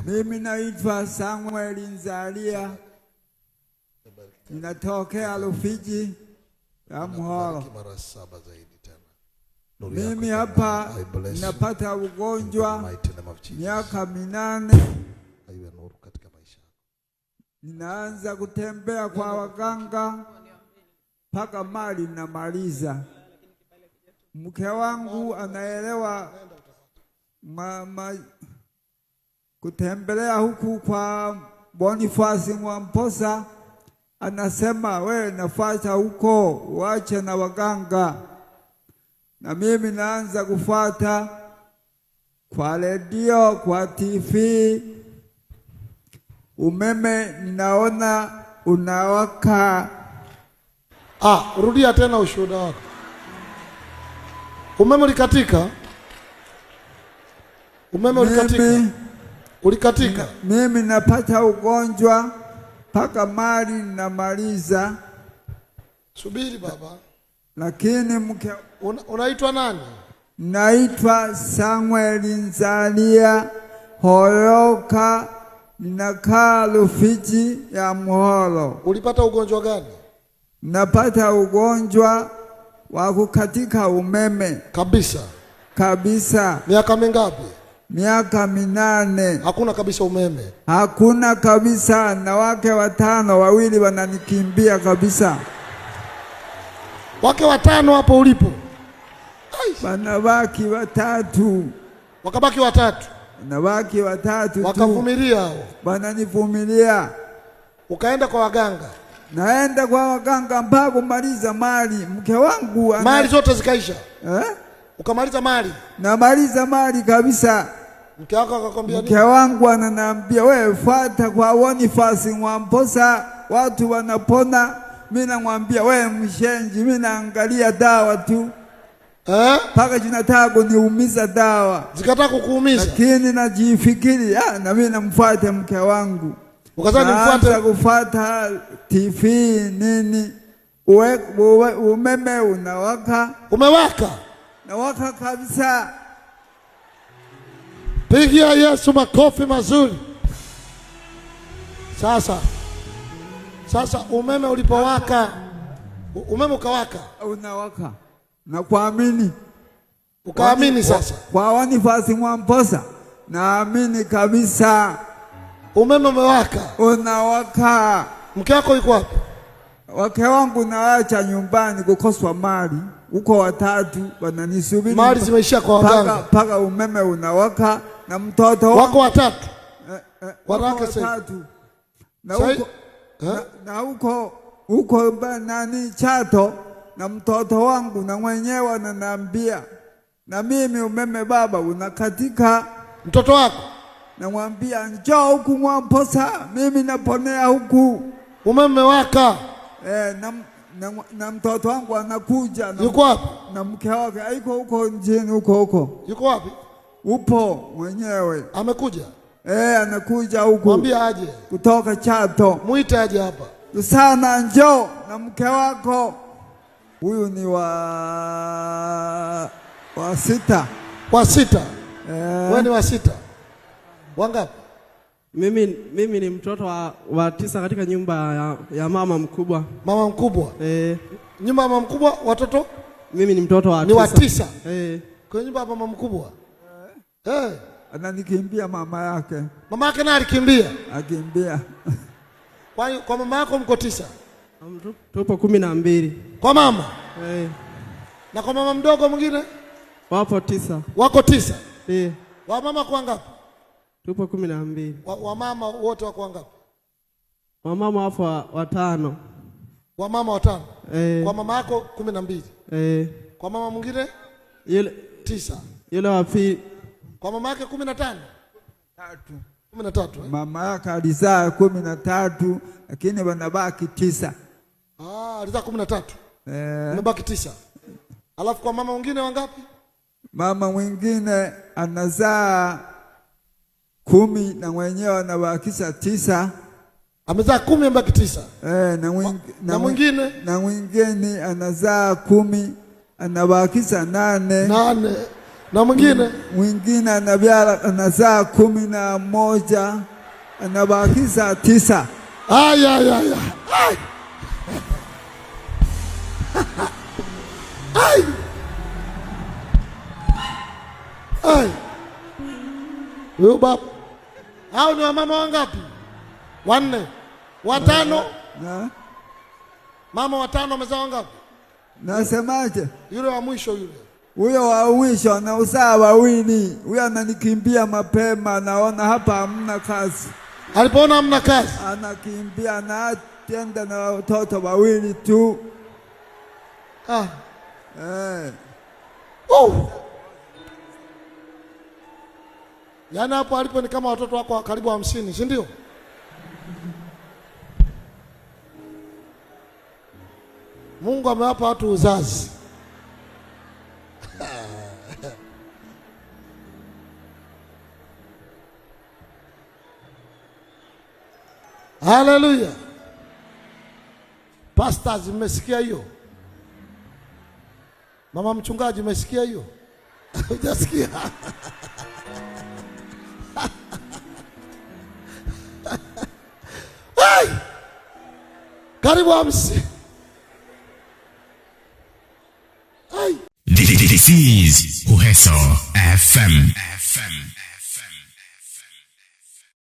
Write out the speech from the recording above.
Mimi naitwa Samuel Nzalia. Ninatokea Rufiji ya Muholo. Mimi hapa ninapata ugonjwa miaka 8. Ninaanza kutembea kwa waganga mpaka mali namaliza. Mke wangu anaelewa kutembelea huku kwa Boniface Mwamposa, anasema we nafuata huko, uache na waganga. Na mimi naanza kufuata kwa redio, kwa TV. Umeme ninaona unawaka. Rudia tena ushuhuda wako. Umeme ulikatika? Umeme ulikatika? Ulikatika? Mimi napata ugonjwa mpaka mali namaliza. Subiri baba. Lakini mke unaitwa nani? Naitwa Samuel Nzalia Horoka, ninakaa Rufiji ya Muholo. Ulipata ugonjwa gani? Napata ugonjwa wa kukatika umeme. Kabisa. Miaka mingapi? Miaka 8. Hakuna kabisa umeme? Hakuna kabisa, na wake 5, 2 wananikimbia kabisa. Wake 5 hapo ulipo? Wanabaki 3. Wakabaki 3? Wanabaki 3 tu. Wakavumilia hao? Wananivumilia. Ukaenda kwa waganga? Naenda kwa waganga mpaka kumaliza mali. Mke wangu mali zote zikaisha? Ukamaliza mali? Namaliza mali kabisa. Mke wako akakwambia nini? Mke wangu ananiambia wewe fuata kwa Boniface Mwamposa, watu wanapona. Mimi namwambia wewe mshenji, mimi naangalia dawa tu. Paka jinataka kuniumiza dawa. Zikataka kukuumiza? Lakini najifikiri na mimi namfuata mke wangu. Ukazani mfuate? Kufuata TV nini. Umeme unawaka. Umewaka? Nawaka kabisa. Pigia Yesu makofi mazuri. Sasa umeme ulipowaka, umeme ukawaka. Unawaka. Na kuamini. Ukaamini sasa? Kwa Boniface Mwamposa naamini kabisa. Umeme umewaka? Unawaka. Mke wako yuko wapi? Wake wangu naacha nyumbani kukoswa mali. Uko 3 wananisubiri. Mali zimeisha kwa waganga. Paka umeme unawaka na mtoto wako 3. Waraka 3. Na uko nani Chato, na mtoto wangu na mwenyewe ananiambia, na mimi umeme baba unakatika. Mtoto wako? Namwambia njoo huku Mwamposa, mimi naponea huku. Umeme waka? Na mtoto wangu anakuja. Yuko wapi? Na mke wake haiko huko mjini huko. Yuko wapi? Upo mwenyewe. Amekuja? Anakuja huku. Mwambie aje. Kutoka Chato. Muite aje hapa. Sana njoo na mke wako. Huyu ni wa 6. Wa 6? Wewe ni wa 6. Wangapi? Mimi ni mtoto wa 9 katika nyumba ya mama mkubwa. Mama mkubwa? Nyumba ya mama mkubwa watoto? Mimi ni mtoto wa 9. Ni wa 9? Kwa nyumba ya mama mkubwa? Ananikimbia mama yake. Mama yake naye alikimbia? Akimbia. Kwa mama yako mko 9? Tupo 12. Kwa mama? Na kwa mama mdogo mwingine? Wapo 9. Wako 9? Wa mama kwa ngapi? Tupo 12. Wa mama wote wako wangapi? Wa mama wapo 5. Wa mama 5? Kwa mama yako 12? Kwa mama mwingine? Yule 9. Yule wa pili. Kwa mama yake 15? 13. Mama yake alizaa 13, lakini wanabaki 9. Alizaa 13. Wanabaki 9. Alafu kwa mama mwingine wangapi? Mama mwingine anazaa 10 na mwenyewe anabakisha 9. Amezaa 10 amebaki 9. Na mwingine anazaa 10 anabakisha 8. Na mwingine? Mwingine anazaa 11, anabakiza 9. Ay. Wewe baba. Hao ni wamama wangapi? 4. 5. Na mama 5 wamezaa wangapi? Nasemaje? Yule wa mwisho yule. Huyo wa mwisho anauzaa 2. Huyo ananikimbia mapema, naona hapa hamna kazi. Alipoona hamna kazi, anakimbia na tenda na watoto 2 tu. Yaani hapo alipo ni kama watoto wako karibu 50, si ndio? Mungu amewapa watu uzazi. Haleluya. Pastors, mmesikia hiyo? Mama mchungaji, mmesikia hiyo? Hujasikia? Karibu 50. This is Uheso FM.